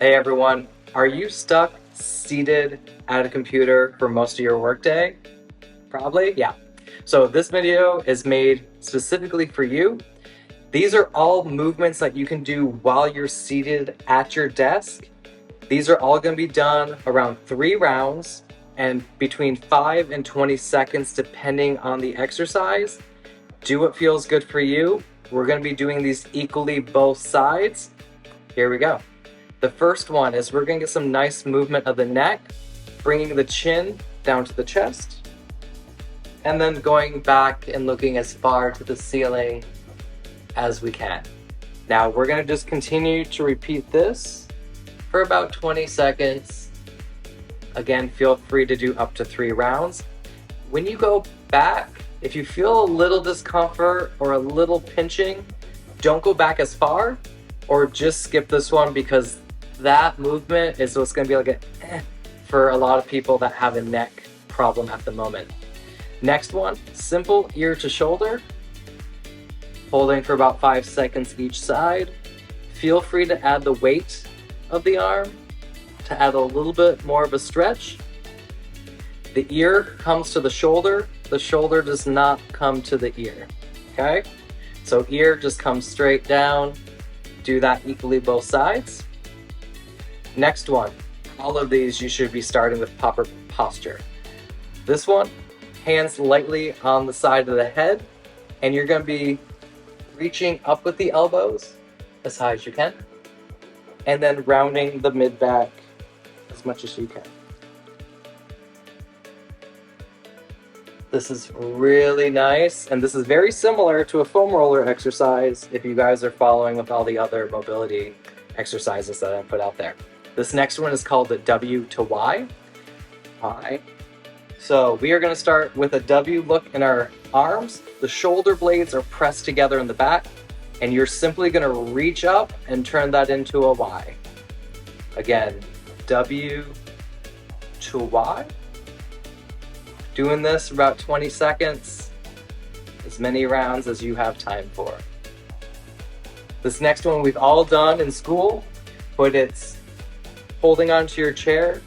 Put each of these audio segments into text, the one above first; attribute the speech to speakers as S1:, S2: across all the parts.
S1: Hey everyone, are you stuck seated at a computer for most of your workday? Probably, yeah. So this video is made specifically for you. These are all movements that you can do while you're seated at your desk. These are all going to be done around 3 rounds and between 5 and 20 seconds depending on the exercise. Do what feels good for you. We're going to be doing these equally both sides. Here we go. The first one is we're going to get some nice movement of the neck, bringing the chin down to the chest, and then going back and looking as far to the ceiling as we can. Now we're going to just continue to repeat this for about 20 seconds. Again, feel free to do up to 3 rounds. When you go back, if you feel a little discomfort or a little pinching, don't go back as far or just skip this one, because that movement is what's going to be like for a lot of people that have a neck problem at the moment. Next one, simple ear to shoulder, holding for about 5 seconds each side. Feel free to add the weight of the arm to add a little bit more of a stretch. The ear comes to the shoulder does not come to the ear, okay? So ear just comes straight down. Do that equally both sides. Next one, all of these you should be starting with proper posture. This one, hands lightly on the side of the head, and you're going to be reaching up with the elbows as high as you can, and then rounding the mid-back as much as you can. This is really nice, and this is very similar to a foam roller exercise if you guys are following with all the other mobility exercises that I put out there. This next one is called the W to Y. Y. So we are going to start with a W look in our arms. The shoulder blades are pressed together in the back, and you're simply going to reach up and turn that into a Y. Again, W to Y. Doing this for about 20 seconds, as many rounds as you have time for. This next one we've all done in school, but it's holding onto your chair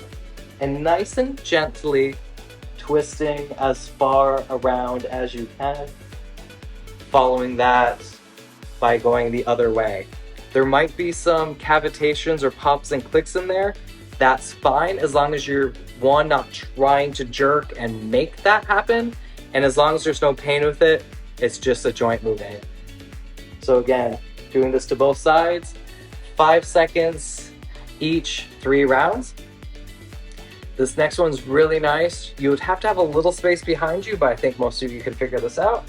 S1: and nice and gently twisting as far around as you can, following that by going the other way. There might be some cavitations or pops and clicks in there. That's fine, as long as you're, one, not trying to jerk and make that happen, and as long as there's no pain with it, it's just a joint movement. So again, doing this to both sides, 5 seconds each, 3 rounds. This next one's really nice. You would have to have a little space behind you, but I think most of you can figure this out.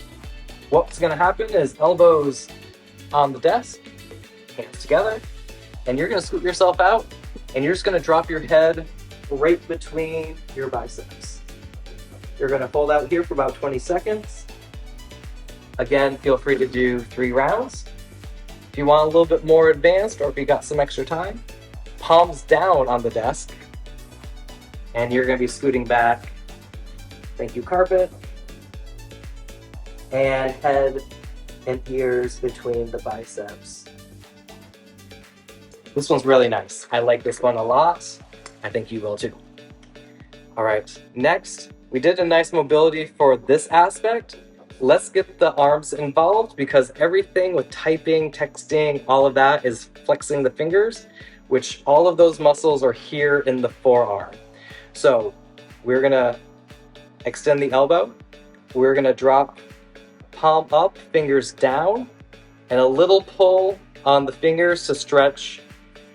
S1: What's going to happen is elbows on the desk, hands together, and you're going to scoop yourself out, and you're just going to drop your head right between your biceps. You're going to hold out here for about 20 seconds. Again, feel free to do 3 rounds. If you want a little bit more advanced, or if you got some extra time, palms down on the desk, and you're going to be scooting back. Thank you, carpet. And head and ears between the biceps. This one's really nice. I like this one a lot. I think you will too. All right, next, we did a nice mobility for this aspect. Let's get the arms involved, because everything with typing, texting, all of that is flexing the fingers, which all of those muscles are here in the forearm. So we're gonna extend the elbow. We're gonna drop palm up, fingers down, and a little pull on the fingers to stretch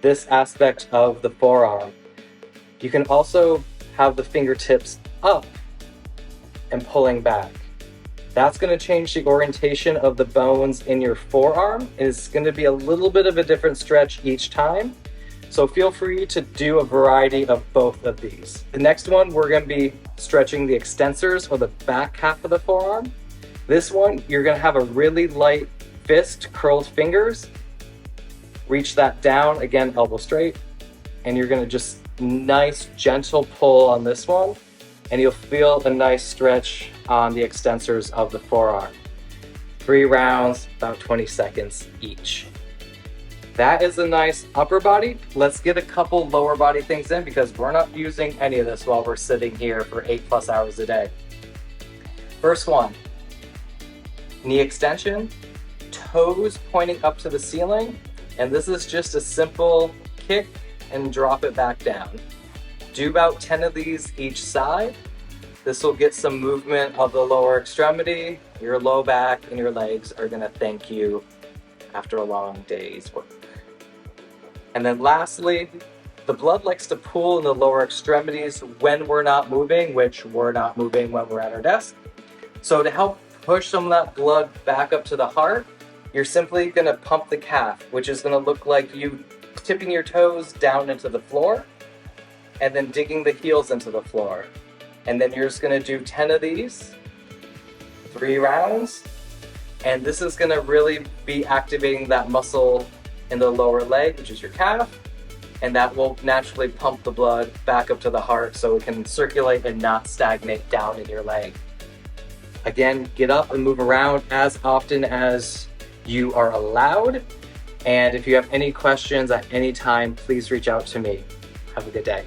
S1: this aspect of the forearm. You can also have the fingertips up and pulling back. That's going to change the orientation of the bones in your forearm. It's going to be a little bit of a different stretch each time. So feel free to do a variety of both of these. The next one, we're going to be stretching the extensors, or the back half of the forearm. This one, you're going to have a really light fist, curled fingers. Reach that down, again, elbow straight. And you're going to just nice, gentle pull on this one. And you'll feel a nice stretch on the extensors of the forearm. 3 rounds, about 20 seconds each. That is a nice upper body. Let's get a couple lower body things in because we're not using any of this while we're sitting here for 8+ hours a day. First one, knee extension, toes pointing up to the ceiling, and this is just a simple kick and drop it back down. Do about 10 of these each side. This will get some movement of the lower extremity. Your low back and your legs are gonna thank you after a long day's work. And then lastly, the blood likes to pool in the lower extremities when we're not moving, which we're not moving when we're at our desk. So to help push some of that blood back up to the heart, you're simply gonna pump the calf, which is gonna look like you tipping your toes down into the floor and then digging the heels into the floor. And then you're just gonna do 10 of these, 3 rounds. And this is gonna really be activating that muscle in the lower leg, which is your calf. And that will naturally pump the blood back up to the heart so it can circulate and not stagnate down in your leg. Again, get up and move around as often as you are allowed. And if you have any questions at any time, please reach out to me. Have a good day.